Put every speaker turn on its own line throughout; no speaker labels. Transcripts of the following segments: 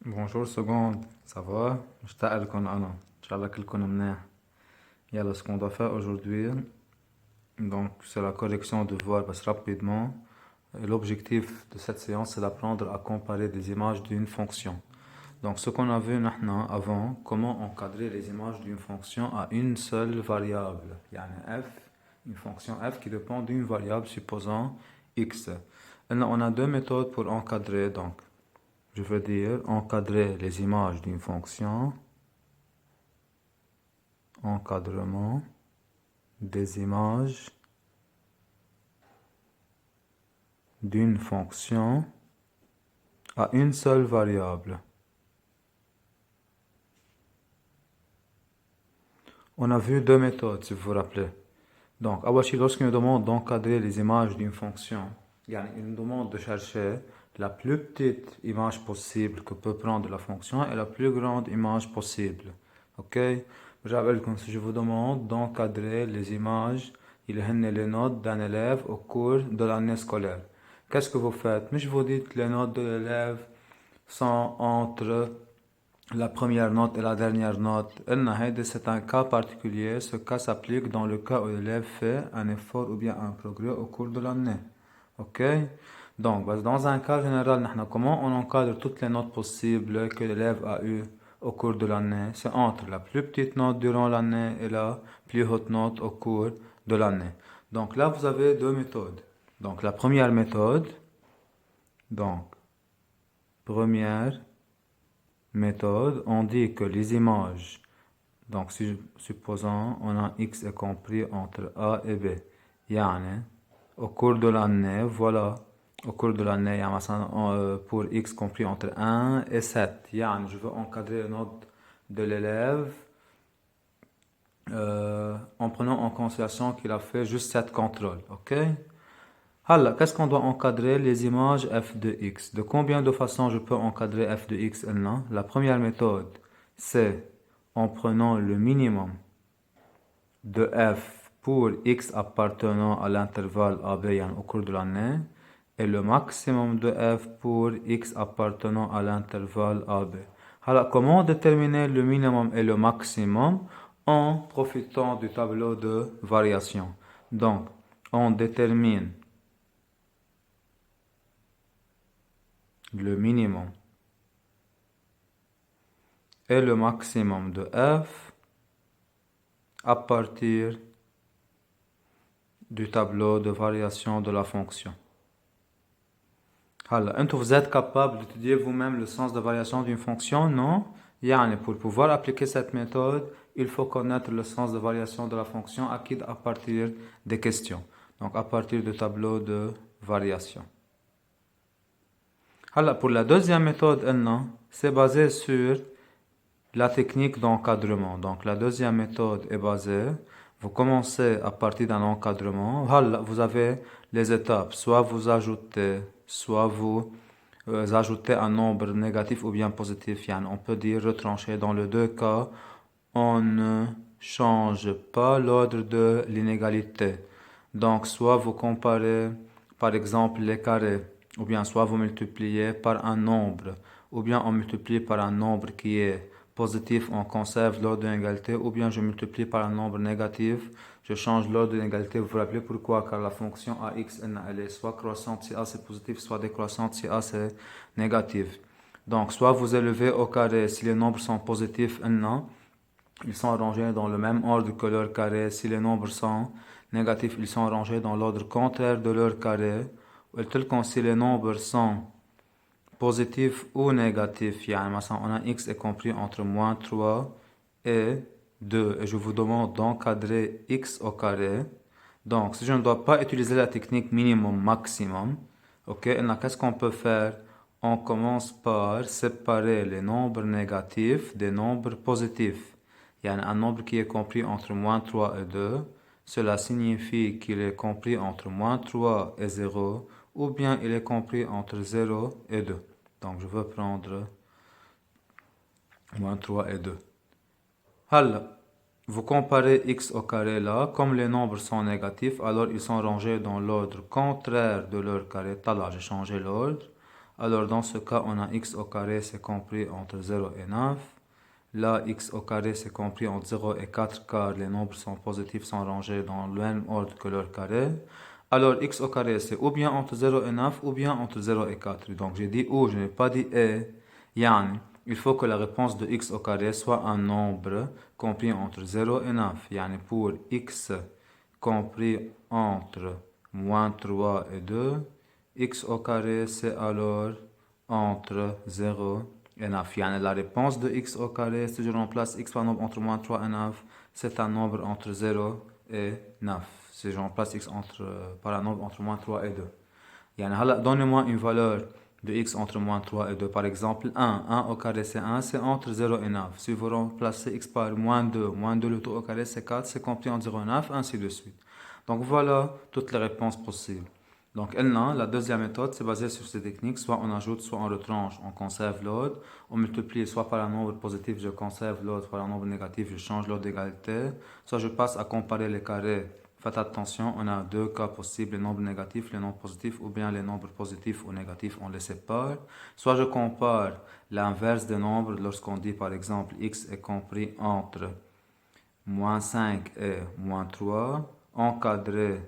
Bonjour seconde, ça va? مشتاق أنا إن شاء الله كلكم منيح. يلا ce qu'on doit faire aujourd'hui, donc c'est la correction de voix parce rapidement. Et l'objectif de cette séance c'est d'apprendre à comparer des images d'une fonction. Donc ce qu'on a vu maintenant avant, comment encadrer les images d'une fonction à une seule variable. يعني f, une fonction f qui dépend d'une variable supposant x. Et là, on a deux méthodes pour encadrer donc. Je veux dire encadrer les images d'une fonction, encadrement des images d'une fonction à une seule variable. On a vu deux méthodes, si vous vous rappelez. Donc, lorsqu'il nous demande d'encadrer les images d'une fonction, il nous demande de chercher la plus petite image possible que peut prendre la fonction et la plus grande image possible. Ok? Je rappelle que si je vous demande d'encadrer les images, les notes d'un élève au cours de l'année scolaire. Qu'est-ce que vous faites? Mais je vous dis que les notes de l'élève sont entre la première note et la dernière note. C'est un cas particulier. Ce cas s'applique dans le cas où l'élève fait un effort ou bien un progrès au cours de l'année. Ok? Donc, dans un cas général, comment on encadre toutes les notes possibles que l'élève a eues au cours de l'année? C'est entre la plus petite note durant l'année et la plus haute note au cours de l'année. Donc là, vous avez deux méthodes. Donc, la première méthode, première méthode, on dit que les images, donc si supposons on a x est compris entre a et b, يعني au cours de l'année, voilà, au cours de l'année, pour x compris entre 1 et 7, يعني je veux encadrer les notes de l'élève en prenant en considération qu'il a fait juste 7 contrôles, ok? Alors, qu'est-ce qu'on doit encadrer les images f de x? De combien de façons je peux encadrer f de x? La première méthode, c'est en prenant le minimum de f pour x appartenant à l'intervalle AB au cours de l'année et le maximum de f pour x appartenant à l'intervalle AB. Alors, comment déterminer le minimum et le maximum? En profitant du tableau de variation. Donc, on détermine le minimum et le maximum de f à partir du tableau de variation de la fonction. Alors, vous êtes capable d'étudier vous-même le sens de variation d'une fonction, non? Pour pouvoir appliquer cette méthode, il faut connaître le sens de variation de la fonction acquis à partir des questions. Donc, à partir du tableau de variation. Alors, pour la deuxième méthode, c'est basé sur la technique d'encadrement. Donc, la deuxième méthode est basée, vous commencez à partir d'un encadrement. Vous avez les étapes. Soit vous ajoutez, soit vous ajoutez un nombre négatif ou bien positif. On peut dire retrancher. Dans les deux cas, on ne change pas l'ordre de l'inégalité. Donc, soit vous comparez, par exemple, les carrés, ou bien soit vous multipliez par un nombre, ou bien on multiplie par un nombre qui est positif, on conserve l'ordre de l'égalité, ou bien je multiplie par un nombre négatif, je change l'ordre de l'égalité. Vous vous rappelez pourquoi? Car la fonction ax, elle est soit croissante si a c'est positif, soit décroissante si a c'est négatif. Donc, soit vous élevez au carré si les nombres sont positifs, ils sont rangés dans le même ordre que leur carré. Si les nombres sont négatifs, ils sont rangés dans l'ordre contraire de leur carré. tel qu'on si les nombres sont positifs ou négatifs, on a x est compris entre moins 3 et 2. Et je vous demande d'encadrer x au carré. Donc, si je ne dois pas utiliser la technique minimum-maximum, ok, qu'est-ce qu'on peut faire? On commence par séparer les nombres négatifs des nombres positifs. Il y a un nombre qui est compris entre moins 3 et 2. Cela signifie qu'il est compris entre moins 3 et 0, ou bien il est compris entre 0 et 2. Donc, je veux prendre moins 3 et 2. Alors, vous comparez x au carré là, comme les nombres sont négatifs, alors ils sont rangés dans l'ordre contraire de leur carré. Là, j'ai changé l'ordre. Alors dans ce cas, on a x au carré, c'est compris entre 0 et 9. Là, x au carré, c'est compris entre 0 et 4 car les nombres sont positifs, sont rangés dans le même ordre que leur carré. Alors x au carré, c'est ou bien entre 0 et 9 ou bien entre 0 et 4. Donc j'ai dit ou, je n'ai pas dit et. Yani, il faut que la réponse de x au carré soit un nombre compris entre 0 et 9. Yani pour x compris entre moins 3 et 2, x au carré, c'est alors entre 0 et 9. Yani la réponse de x au carré, si je remplace x par un nombre entre moins 3 et 9, c'est un nombre entre 0 et 9. Si je remplace x par un nombre entre moins 3 et 2. Yani, donnez-moi une valeur de x entre moins 3 et 2. Par exemple, 1. 1 au carré, c'est 1, c'est entre 0 et 9. Si vous remplacez x par moins 2 le tout au carré, c'est 4, c'est compris entre 0 et 9, ainsi de suite. Donc voilà toutes les réponses possibles. Donc la deuxième méthode, c'est basé sur ces techniques. Soit on ajoute, soit on retranche, on conserve l'ordre. On multiplie soit par un nombre positif, je conserve l'ordre, par un nombre négatif, je change l'ordre d'égalité. Soit je passe à comparer les carrés. Faites attention, on a deux cas possibles, les nombres négatifs, les nombres positifs, ou bien les nombres positifs ou négatifs, on les sépare. Soit je compare l'inverse des nombres lorsqu'on dit par exemple x est compris entre moins 5 et moins 3. Encadrer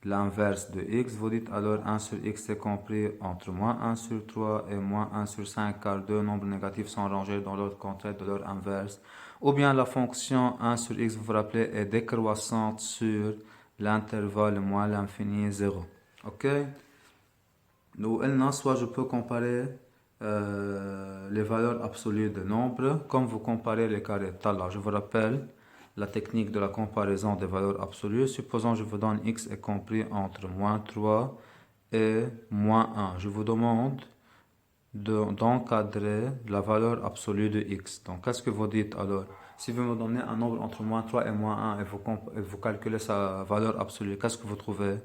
l'inverse de x, vous dites alors 1 sur x est compris entre moins 1 sur 3 et moins 1 sur 5 car deux nombres négatifs sont rangés dans l'ordre contraire de leur inverse. Ou bien la fonction 1 sur x, vous vous rappelez, est décroissante sur l'intervalle moins l'infini 0. Ok? Donc, soit je peux comparer les valeurs absolues de nombres comme vous comparez les carrés. Je vous rappelle la technique de la comparaison des valeurs absolues. Supposons que je vous donne x est compris entre moins 3 et moins 1. Je vous demande d'encadrer la valeur absolue de x. Donc, qu'est-ce que vous dites alors? Si vous me donnez un nombre entre moins 3 et moins 1 et vous calculez sa valeur absolue, qu'est-ce que vous trouvez?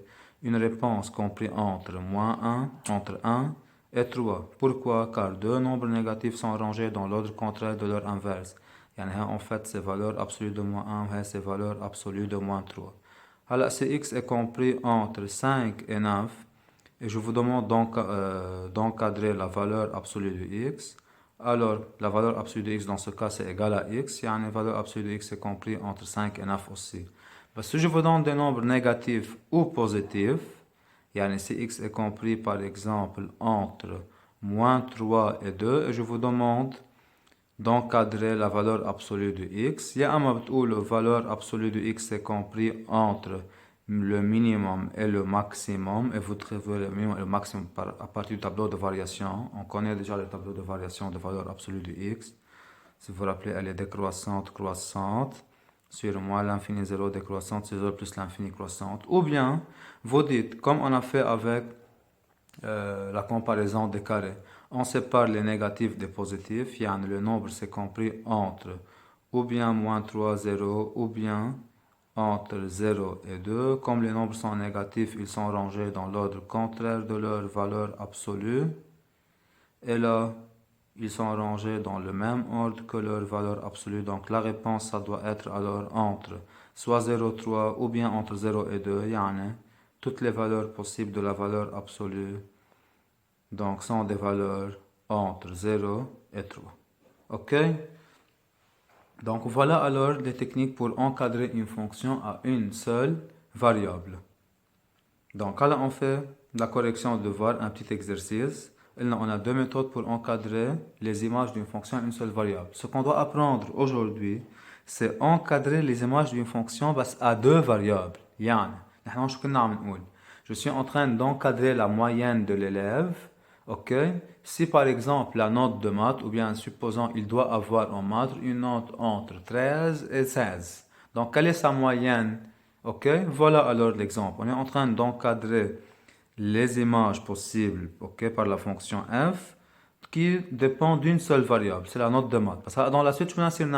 Une réponse comprise entre moins 1, entre 1 et 3. Pourquoi? Car deux nombres négatifs sont rangés dans l'ordre contraire de leur inverse. En fait, c'est valeur absolue de moins 1 et c'est valeur absolue de moins 3. Alors, si x est compris entre 5 et 9, et je vous demande donc d'encadrer la valeur absolue de x, alors la valeur absolue de x dans ce cas c'est égal à x, et la valeur absolue de x est compris entre 5 et 9 aussi. Si je vous donne des nombres négatifs ou positifs, si x est compris par exemple entre moins 3 et 2, et je vous demande d'encadrer la valeur absolue de x. Il y a un moment où la valeur absolue de x est compris entre le minimum et le maximum, et vous trouvez le minimum et le maximum à partir du tableau de variation. On connaît déjà le tableau de variation de valeur absolue de x. Si vous vous rappelez, elle est décroissante, croissante, sur moins l'infini 0, décroissante, sur 0 plus l'infini croissante. Ou bien, vous dites, comme on a fait avec la comparaison des carrés, on sépare les négatifs des positifs, le nombre c'est compris entre ou bien moins 3, 0, ou bien entre 0 et 2. Comme les nombres sont négatifs, ils sont rangés dans l'ordre contraire de leur valeur absolue. Et là, ils sont rangés dans le même ordre que leur valeur absolue. Donc la réponse, ça doit être alors entre soit 0, 3 ou bien entre 0 et 2. Toutes les valeurs possibles de la valeur absolue donc sont des valeurs entre 0 et 3. Ok? Donc voilà alors les techniques pour encadrer une fonction à une seule variable. Donc là on fait la correction de devoir, un petit exercice. On a deux méthodes pour encadrer les images d'une fonction à une seule variable. Ce qu'on doit apprendre aujourd'hui, c'est encadrer les images d'une fonction à deux variables. Je suis en train d'encadrer la moyenne de l'élève. Ok? Si par exemple la note de maths, ou bien supposons il doit avoir en maths une note entre 13 et 16. Donc quelle est sa moyenne? Ok? Voilà alors l'exemple. On est en train d'encadrer les images possibles, ok, par la fonction f qui dépend d'une seule variable, c'est la note de maths. Parce que dans la suite, je vais essayer de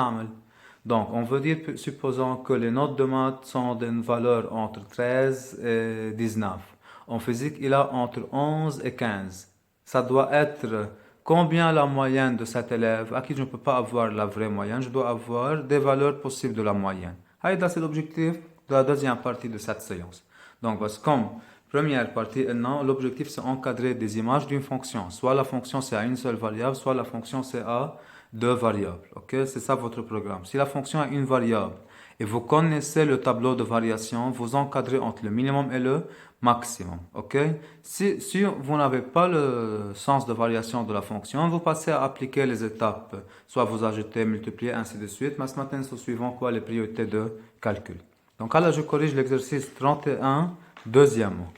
donc, on veut dire, supposons que les notes de maths sont d'une valeur entre 13 et 19. En physique, il a entre 11 et 15. Ça doit être combien la moyenne de cet élève, à qui je ne peux pas avoir la vraie moyenne, je dois avoir des valeurs possibles de la moyenne. C'est l'objectif de la deuxième partie de cette séance. Donc, comme Première partie, non, l'objectif c'est encadrer des images d'une fonction. Soit la fonction c'est à une seule variable, soit la fonction c'est à deux variables. Ok, c'est ça votre programme. Si la fonction a une variable et vous connaissez le tableau de variation, vous encadrez entre le minimum et le maximum. Ok, si vous n'avez pas le sens de variation de la fonction, vous passez à appliquer les étapes. Soit vous ajoutez, multipliez, ainsi de suite. Mais ce matin, c'est suivant quoi les priorités de calcul. Donc là, je corrige l'exercice 31, deuxièmement.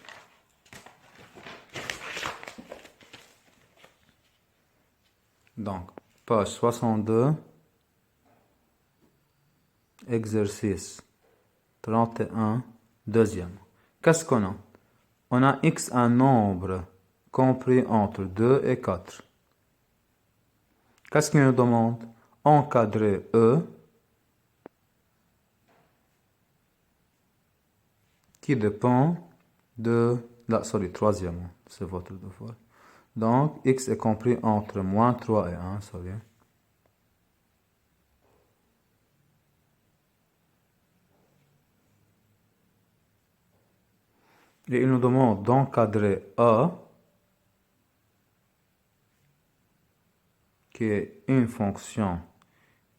Donc, page 62, exercice 31, deuxième. Qu'est-ce qu'on a? On a x un nombre compris entre 2 et 4. Qu'est-ce qu'il nous demande? Encadrer E qui dépend de... Là, sorry, troisième, c'est votre devoir. Donc, x est compris entre moins 3 et 1, sorry. Et il nous demande d'encadrer A, qui est une fonction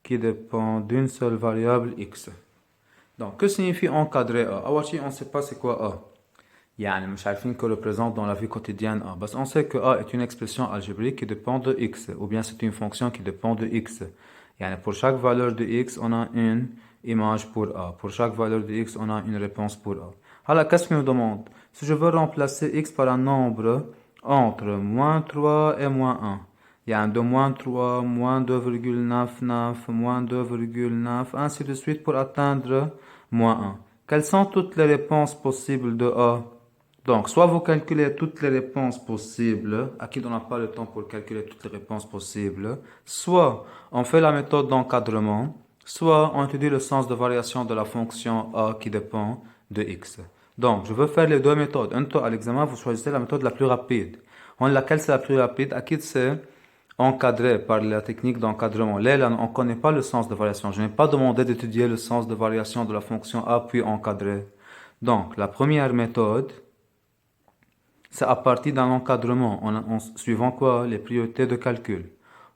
qui dépend d'une seule variable x. Donc, que signifie encadrer A? On ne sait pas c'est quoi A. يعني مش عارفين que représente dans la vie quotidienne A. Parce qu'on sait que A est une expression algébrique qui dépend de x, ou bien c'est une fonction qui dépend de x. يعني pour chaque valeur de x, on a une image pour A. Pour chaque valeur de x, on a une réponse pour A. Alors, qu'est-ce qu'il nous demande? Si je veux remplacer x par un nombre entre moins 3 et moins 1, il y a de moins 3, moins 2,99, moins 2,9, ainsi de suite pour atteindre moins 1. Quelles sont toutes les réponses possibles de A? Donc, soit vous calculez toutes les réponses possibles, à qui on n'a pas le temps pour calculer toutes les réponses possibles, soit on fait la méthode d'encadrement, soit on étudie le sens de variation de la fonction A qui dépend de x. Donc, je veux faire les deux méthodes. Un temps à l'examen, vous choisissez la méthode la plus rapide. Laquelle c'est la plus rapide? À qui c'est encadré par la technique d'encadrement. Là, on ne connaît pas le sens de variation. Je n'ai pas demandé d'étudier le sens de variation de la fonction A puis encadrer. Donc, la première méthode, c'est à partir d'un encadrement, suivant quoi? Les priorités de calcul.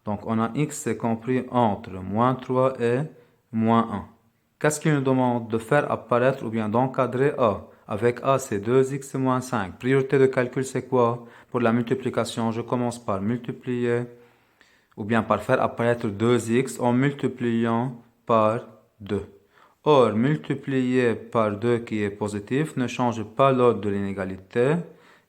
Donc, on a x, c'est compris entre moins 3 et moins 1. Qu'est-ce qu'il nous demande? De faire apparaître ou bien d'encadrer A. Avec A, c'est 2x moins 5. Priorité de calcul, c'est quoi? Pour la multiplication, je commence par multiplier ou bien par faire apparaître 2x en multipliant par 2. Or, multiplier par 2 qui est positif ne change pas l'ordre de l'inégalité.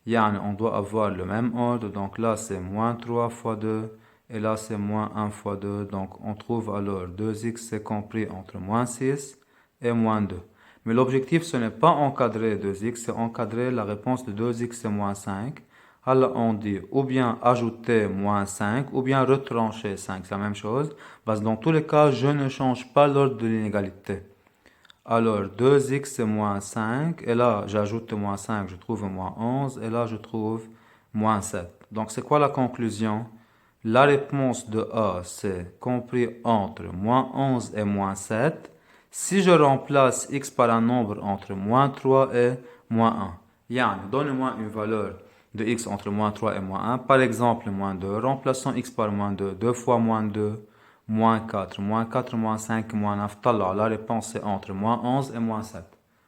On doit avoir le même ordre. Donc là, c'est moins 3 fois 2. Et là, c'est moins 1 fois 2. Donc, on trouve alors 2x, c'est compris entre moins 6 et moins 2. Mais l'objectif, ce n'est pas encadrer 2x, c'est encadrer la réponse de 2x et moins 5. Alors, on dit ou bien ajouter moins 5, ou bien retrancher 5. C'est la même chose. Parce que dans tous les cas, je ne change pas l'ordre de l'inégalité. Alors, 2x c'est moins 5. Et là, j'ajoute moins 5, je trouve moins 11. Et là, je trouve moins 7. Donc, c'est quoi la conclusion? La réponse de A, c'est compris entre moins 11 et moins 7. Si je remplace x par un nombre entre moins 3 et moins 1. Donnez-moi une valeur de x entre moins 3 et moins 1. Par exemple, moins 2. Remplaçons x par moins 2. 2 fois moins 2, moins 4. Moins 4, moins 5, moins 9. La réponse est entre moins 11 et moins 7.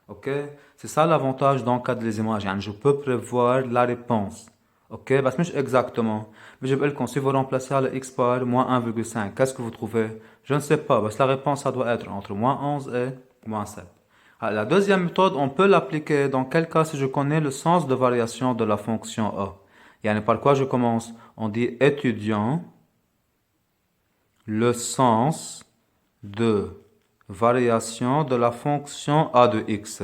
Ok? C'est ça l'avantage d'encadrer les images. Je peux prévoir la réponse. Ok? بس مش exactement. Mais je vais le si vous remplacez le x par moins 1,5. Qu'est-ce que vous trouvez? Je ne sais pas. Parce que la réponse, ça doit être entre moins 11 et moins 7. La deuxième méthode, on peut l'appliquer dans quel cas si je connais le sens de variation de la fonction A. Par quoi je commence? On dit étudiant le sens de variation de la fonction a de x.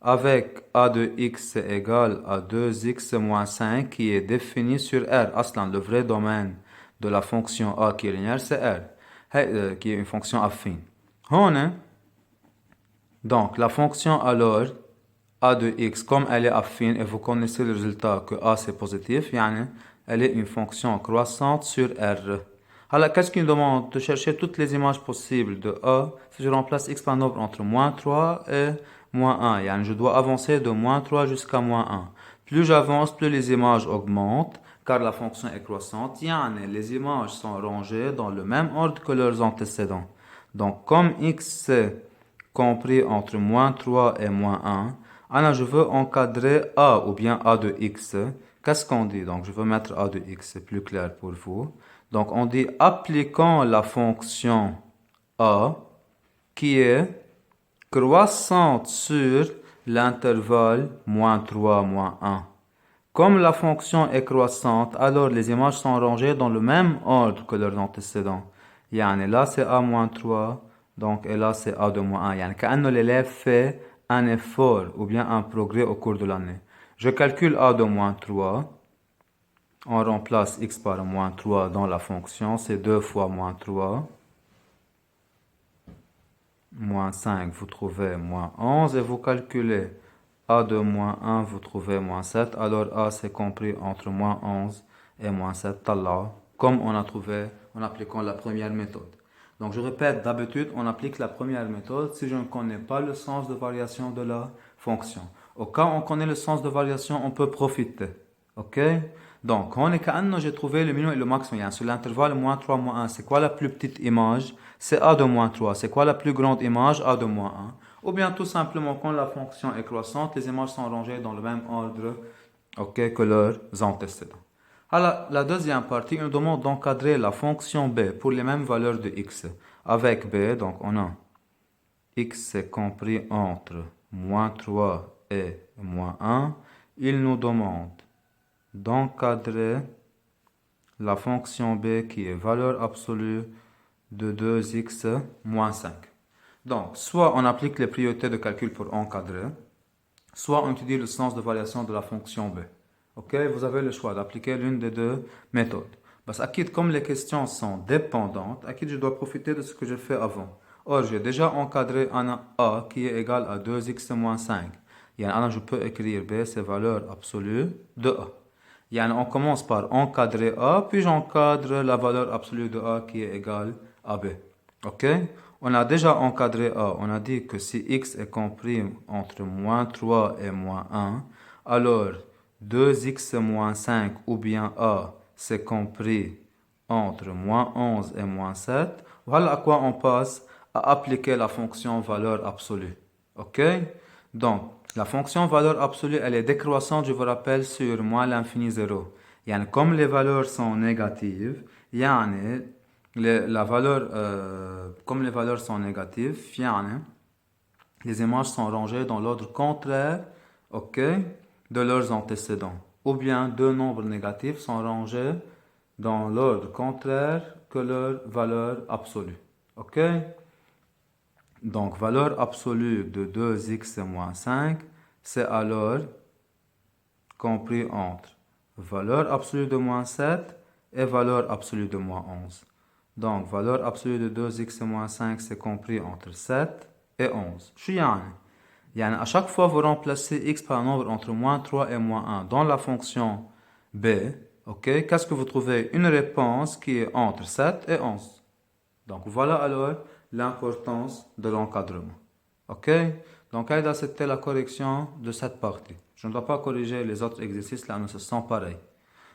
Avec a de x égale à 2x moins 5 qui est défini sur R. Aslan, le vrai domaine de la fonction a qui est linéaire, c'est R, qui est une fonction affine. Donc, la fonction alors, a de x, comme elle est affine, et vous connaissez le résultat que a c'est positif, elle est une fonction croissante sur R. Alors, qu'est-ce qu'il nous demande? De chercher toutes les images possibles de a si je remplace x par un nombre entre moins 3 et moins 1. Je dois avancer de moins 3 jusqu'à moins 1. Plus j'avance, plus les images augmentent, car la fonction est croissante. Yani, les images sont rangées dans le même ordre que leurs antécédents. Donc, comme x c'est compris entre moins 3 et moins 1, alors je veux encadrer a ou bien a de x. Qu'est-ce qu'on dit? Donc, je veux mettre a de x, c'est plus clair pour vous. Donc, on dit appliquant la fonction a qui est croissante sur l'intervalle moins 3, moins 1. Comme la fonction est croissante, alors les images sont rangées dans le même ordre que leurs antécédents. Yani là c'est A-3, donc et là c'est A de moins 1. Yani كأنه l'élève fait un effort ou bien un progrès au cours de l'année. Je calcule A de moins 3. On remplace x par moins 3 dans la fonction. C'est 2 fois moins 3. Moins 5, vous trouvez moins 11 et vous calculez a de moins 1, vous trouvez moins 7. Alors a c'est compris entre moins 11 et moins 7. Tallah, comme on a trouvé en appliquant la première méthode. Donc je répète, d'habitude on applique la première méthode si je ne connais pas le sens de variation de la fonction. Au cas où on connaît le sens de variation, on peut profiter. Ok? Donc, on est كأنه j'ai trouvé le minimum et le maximum. Sur l'intervalle moins 3, moins 1, c'est quoi la plus petite image? C'est a de moins 3. C'est quoi la plus grande image? A de moins 1. Ou bien tout simplement, quand la fonction est croissante, les images sont rangées dans le même ordre que leurs antécédents. Alors, la deuxième partie, on nous demande d'encadrer la fonction b pour les mêmes valeurs de x. Avec b, donc on a x est compris entre moins 3 et moins 1. Il nous demande d'encadrer la fonction b qui est valeur absolue de 2x moins 5. Donc, soit on applique les priorités de calcul pour encadrer, soit on étudie le sens de variation de la fonction b. Ok, vous avez le choix d'appliquer l'une des deux méthodes. Parce que, comme les questions sont dépendantes, je dois profiter de ce que j'ai fait avant. Or, j'ai déjà encadré un a qui est égal à 2x moins 5. Je peux écrire b, c'est valeur absolue de a. On commence par encadrer A, puis j'encadre la valeur absolue de A qui est égale à B. Ok? On a déjà encadré A. On a dit que si x est compris entre moins 3 et moins 1, alors 2x moins 5 ou bien A, c'est compris entre moins 11 et moins 7. Voilà à quoi on passe à appliquer la fonction valeur absolue. Ok? Donc, la fonction valeur absolue, elle est décroissante, je vous rappelle, sur moins l'infini 0. Comme les valeurs sont négatives, comme les valeurs sont négatives, les images sont rangées dans l'ordre contraire, de leurs antécédents. Ou bien deux nombres négatifs sont rangés dans l'ordre contraire que leur valeur absolue. Ok? Donc, valeur absolue de 2x moins 5, c'est alors compris entre valeur absolue de moins 7 et valeur absolue de moins 11. Donc, valeur absolue de 2x moins 5, c'est compris entre 7 et 11. À chaque fois, vous remplacez x par un nombre entre moins 3 et moins 1 dans la fonction b, qu'est-ce que vous trouvez? Une réponse qui est entre 7 et 11. Donc, voilà alors l'importance de l'encadrement. Ok? Donc, c'était la correction de cette partie. Je ne dois pas corriger les autres exercices, là, ce sont pareils.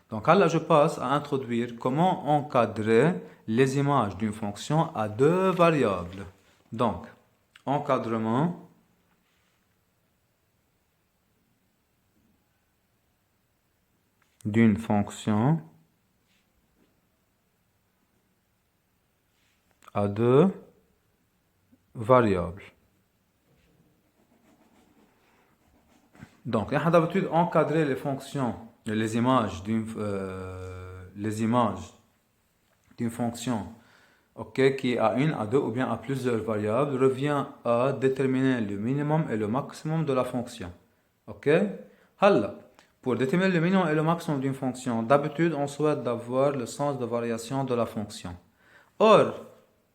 Donc, là, je passe à introduire comment encadrer les images d'une fonction à deux variables. Donc, encadrement d'une fonction à deux variables. Donc, on a d'habitude encadrer les fonctions, les images d'une fonction qui a une, à deux ou bien à plusieurs variables revient à déterminer le minimum et le maximum de la fonction. Pour déterminer le minimum et le maximum d'une fonction, d'habitude, on souhaite d'avoir le sens de variation de la fonction. Or,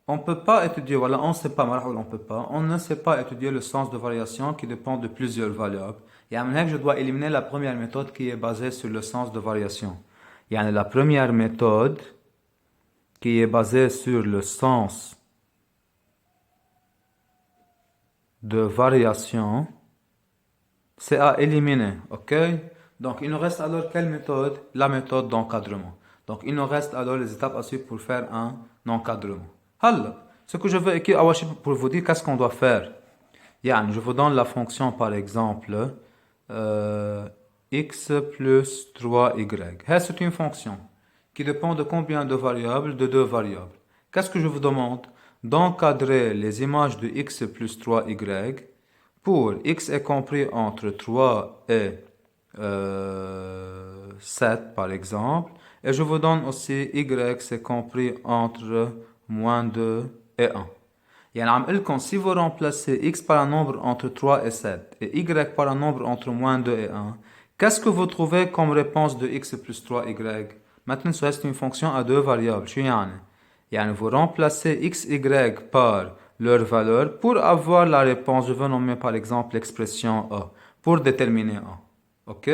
on ne peut pas étudier, on ne sait pas étudier le sens de variation qui dépend de plusieurs variables. Je dois éliminer la première méthode qui est basée sur le sens de variation. La première méthode qui est basée sur le sens de variation, c'est à éliminer, Donc, il nous reste alors quelle méthode? La méthode d'encadrement. Donc, il nous reste alors les étapes à suivre pour faire un encadrement. Alors, ce que je veux écrire pour vous dire qu'est-ce qu'on doit faire. Yani, je vous donne la fonction par exemple x plus 3y. C'est une fonction qui dépend de combien de variables? De deux variables. Qu'est-ce que je vous demande? D'encadrer les images de x plus 3y pour x est compris entre 3 et 7 par exemple. Et je vous donne aussi y c'est compris entre moins 2 et 1. يعني عم قل لكم si vous remplacez x par un nombre entre 3 et 7 et y par un nombre entre moins 2 et 1, qu'est-ce que vous trouvez comme réponse de x plus 3y? Maintenant, c'est une fonction à deux variables. شو يعني? يعني vous remplacez x, y par leur valeur pour avoir la réponse. Je vais nommer par exemple l'expression a pour déterminer a. Ok?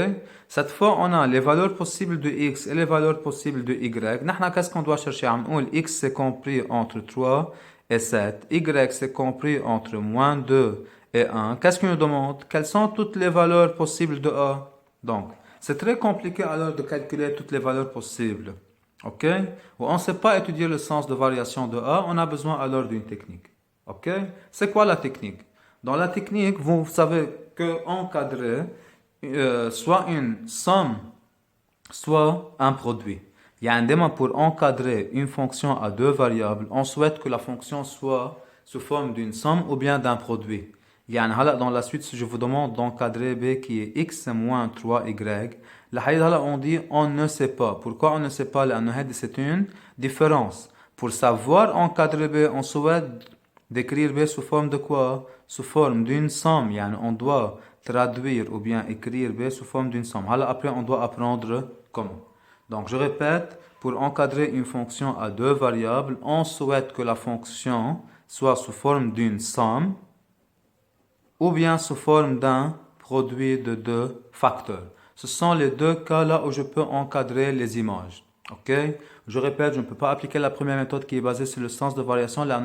Cette fois, on a les valeurs possibles de x et les valeurs possibles de y. نحن qu'est-ce qu'on doit chercher? عم نقول x c'est compris entre 3 et 7. Y c'est compris entre moins 2 et 1. Qu'est-ce qu'il nous demande? Quelles sont toutes les valeurs possibles de a? Donc, c'est très compliqué alors de calculer toutes les valeurs possibles. Ok? Ou on ne sait pas étudier le sens de variation de a, on a besoin alors d'une technique. Ok? C'est quoi la technique? Dans la technique, vous savez que encadrer soit une somme, soit un produit. يعني pour encadrer une fonction à deux variables, on souhaite que la fonction soit sous forme d'une somme ou bien d'un produit. يعني هلا dans la suite, si je vous demande d'encadrer b qui est x moins 3y, là on dit on ne sait pas. Pourquoi on ne sait pas? لأنه c'est une différence. Pour savoir encadrer b, on souhaite d'écrire b sous forme de quoi? Sous forme d'une somme. يعني on doit traduire ou bien écrire b sous forme d'une somme. هلا après on doit apprendre comment. Donc je répète, pour encadrer une fonction à deux variables, on souhaite que la fonction soit sous forme d'une somme ou bien sous forme d'un produit de deux facteurs. Ce sont les deux cas là où je peux encadrer les images. Ok? Je répète, je ne peux pas appliquer la première méthode qui est basée sur le sens de variation. Là,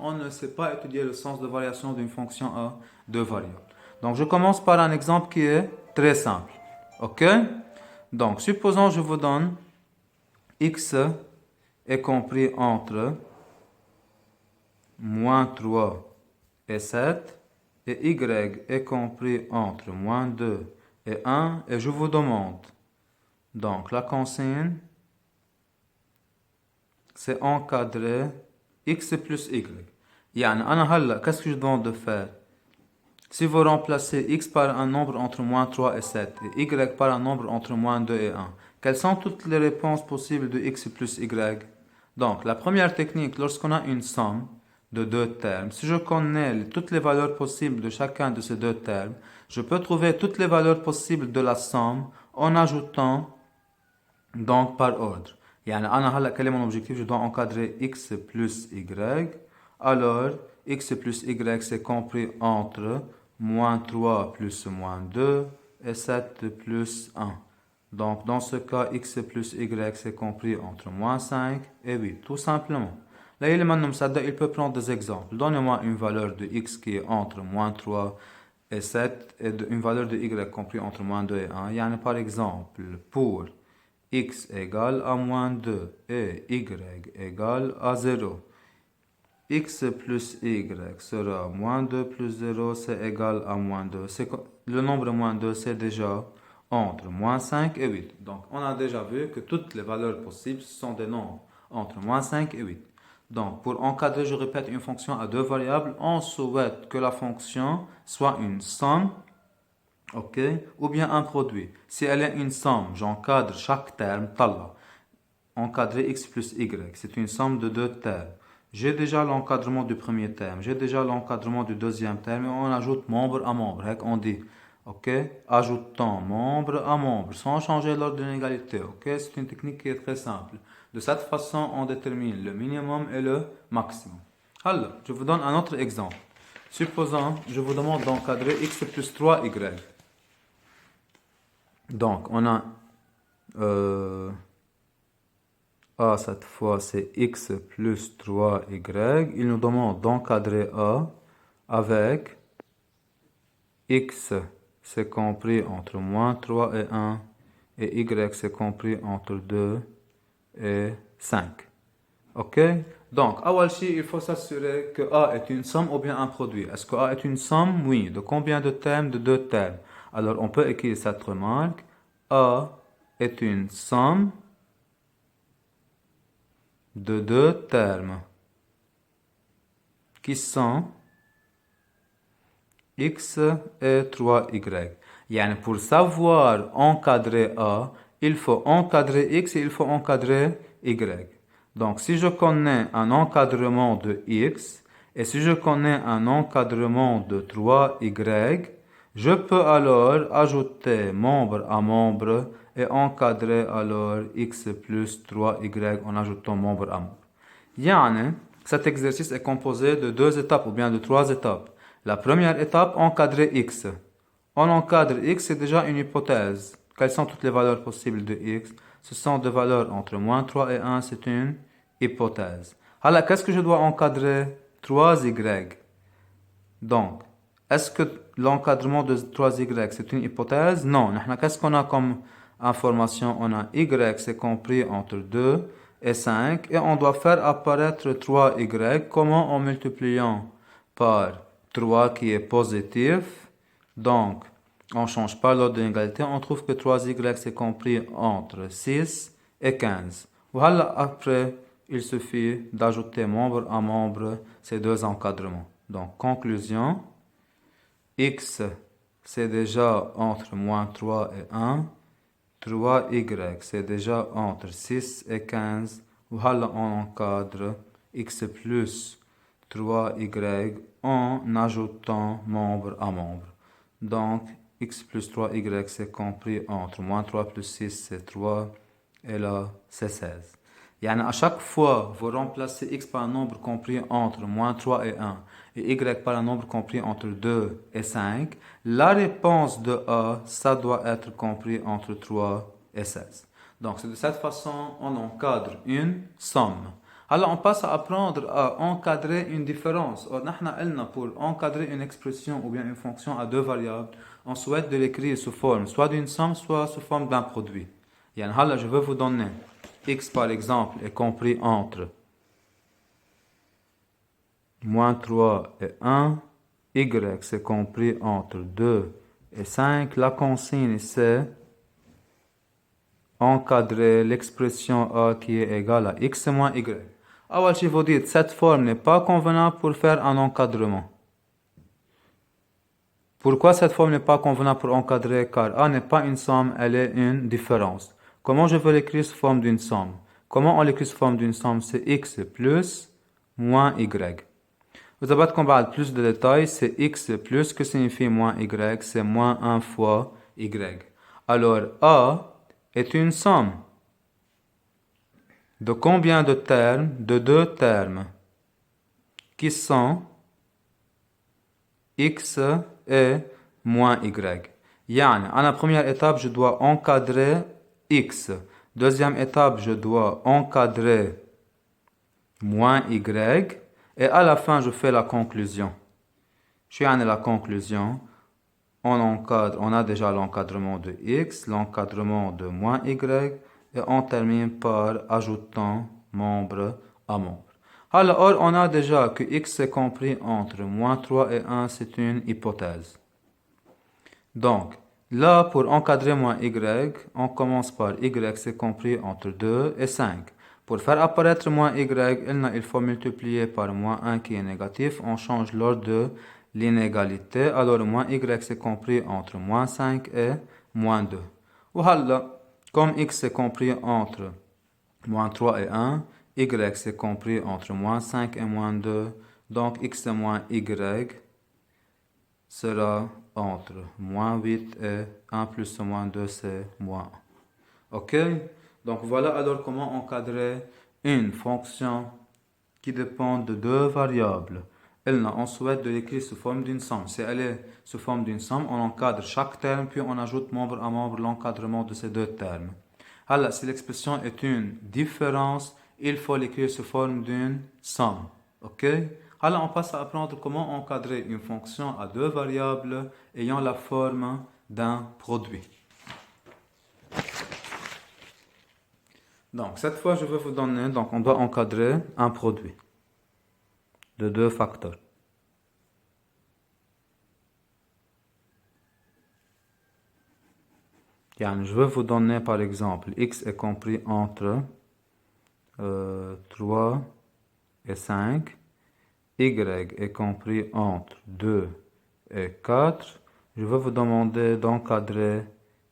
on ne sait pas étudier le sens de variation d'une fonction à deux variables. Donc, je commence par un exemple qui est très simple. Ok? Donc, supposons je vous donne x est compris entre moins 3 et 7 et y est compris entre moins 2 et 1 et je vous demande donc la consigne c'est encadrer x plus y. يعني أنا هلا qu'est-ce que je demande de faire? Si vous remplacez x par un nombre entre moins 3 et 7 et y par un nombre entre moins 2 et 1, quelles sont toutes les réponses possibles de x plus y? Donc, la première technique, lorsqu'on a une somme de deux termes, si je connais toutes les valeurs possibles de chacun de ces deux termes, je peux trouver toutes les valeurs possibles de la somme en ajoutant donc par ordre. يعني أنا هلا quel est mon objectif? Je dois encadrer x plus y. Alors, x plus y c'est compris entre moins 3 plus moins 2 et 7 plus 1. Donc, dans ce cas, x plus y c'est compris entre moins 5 et 8, tout simplement. Là, il peut prendre des exemples. Donnez-moi une valeur de x qui est entre moins 3 et 7 et une valeur de y compris entre moins 2 et 1. يعني par exemple, pour x égale à moins 2 et y égale à 0. X plus y sera moins 2 plus 0, c'est égal à moins 2. Le nombre moins 2, c'est déjà entre moins 5 et 8. Donc, on a déjà vu que toutes les valeurs possibles sont des nombres entre moins 5 et 8. Donc, pour encadrer, je répète, une fonction à deux variables, on souhaite que la fonction soit une somme, ok, ou bien un produit. Si elle est une somme, j'encadre chaque terme, طلع. Encadrer x plus y, c'est une somme de deux termes. J'ai déjà l'encadrement du premier terme, j'ai déjà l'encadrement du deuxième terme et on ajoute membre à membre. On dit, ok, ajoutant membre à membre sans changer l'ordre de l'égalité. Ok, c'est une technique qui est très simple. De cette façon, on détermine le minimum et le maximum. Alors, je vous donne un autre exemple. Supposons, je vous demande d'encadrer x plus 3y. Donc, on a A, cette fois, c'est x plus 3y. Il nous demande d'encadrer A avec x c'est compris entre moins 3 et 1, et y c'est compris entre 2 et 5. Ok? Donc, il faut s'assurer que A est une somme ou bien un produit. Est-ce que A est une somme? Oui. De combien de termes? De 2 termes. Alors, on peut écrire cette remarque. A est une somme de 2 termes qui sont x et 3y. Yani pour savoir encadrer A, il faut encadrer x et il faut encadrer y. Donc si je connais un encadrement de x et si je connais un encadrement de 3y, je peux alors ajouter membre à membre et encadrer alors x plus 3y en ajoutant membre à membre. Yani, cet exercice est composé de 2 étapes ou bien de 3 étapes. La première étape, encadrer x. On encadre x, c'est déjà une hypothèse. Quelles sont toutes les valeurs possibles de x? Ce sont des valeurs entre moins 3 et 1, c'est une hypothèse. Alors, qu'est-ce que je dois encadrer? 3y. Donc, est-ce que l'encadrement de 3y, c'est une hypothèse? Non. Qu'est-ce qu'on a comme information? On a y, c'est compris entre 2 et 5. Et on doit faire apparaître 3y. Comment? En multipliant par 3 qui est positif. Donc, on ne change pas l'ordre de l'égalité. On trouve que 3y, c'est compris entre 6 et 15. Voilà, après, il suffit d'ajouter membre à membre ces deux encadrements. Donc, conclusion, x, c'est déjà entre moins 3 et 1. 3y, c'est déjà entre 6 et 15. Voilà, on encadre x plus 3y en ajoutant membre à membre. Donc, x plus 3y, c'est compris entre moins 3 plus 6, c'est 3, et là, c'est 16. Yani à chaque fois, vous remplacez x par un nombre compris entre moins 3 et 1 et y par un nombre compris entre 2 et 5, la réponse de A, ça doit être compris entre 3 et 16. Donc, c'est de cette façon on encadre une somme. Alors, on passe à apprendre à encadrer une différence. Or, pour encadrer une expression ou bien une fonction à deux variables, on souhaite de l'écrire sous forme soit d'une somme, soit sous forme d'un produit. Je vais vous donner x par exemple est compris entre moins 3 et 1, y c'est compris entre 2 et 5. La consigne c'est encadrer l'expression a qui est égale à x moins y. Alors, je vous dis, cette forme n'est pas convenable pour faire un encadrement. Pourquoi cette forme n'est pas convenable pour encadrer? Car a n'est pas une somme, elle est une différence. Comment je veux l'écrire sous forme d'une somme? Comment on l'écrit sous forme d'une somme? C'est x plus moins y. Vous avez qu'on parle plus de détails, c'est x plus, que signifie moins y? C'est moins 1 fois y. Alors, a est une somme. De combien de termes? De deux termes. Qui sont x et moins y. Yani, à la première étape, je dois encadrer x. Deuxième étape, je dois encadrer moins y. Et à la fin, je fais la conclusion. La conclusion. On encadre, on a déjà l'encadrement de x, l'encadrement de moins y, et on termine par ajoutant membre à membre. Alors, on a déjà que x est compris entre moins 3 et 1, c'est une hypothèse. Donc, là, pour encadrer moins y, on commence par y, c'est compris entre 2 et 5. Pour faire apparaître moins y, il faut multiplier par moins 1 qui est négatif. On change l'ordre de l'inégalité. Alors, moins y, c'est compris entre moins 5 et moins 2. Voilà, comme x est compris entre moins 3 et 1, y c'est compris entre moins 5 et moins 2. Donc, x moins y sera entre moins 8 et 1 plus ou moins 2, c'est moins 1. Ok? Donc voilà alors comment encadrer une fonction qui dépend de deux variables. On souhaite de l'écrire sous forme d'une somme. Si elle est sous forme d'une somme, on encadre chaque terme, puis on ajoute membre à membre l'encadrement de ces deux termes. Alors, si l'expression est une différence, il faut l'écrire sous forme d'une somme. Ok? Alors, on passe à apprendre comment encadrer une fonction à deux variables ayant la forme d'un produit. Donc, cette fois, je vais vous donner, donc on doit encadrer un produit de 2 facteurs. Je vais vous donner par exemple x est compris entre 3 et 5, y est compris entre 2 et 4. Je vais vous demander d'encadrer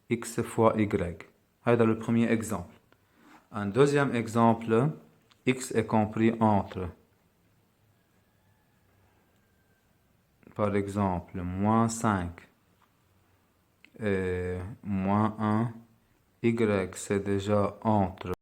x fois y. Dans le premier exemple. Un deuxième exemple, x est compris entre, par exemple, moins 5 et moins 1. Y, c'est déjà entre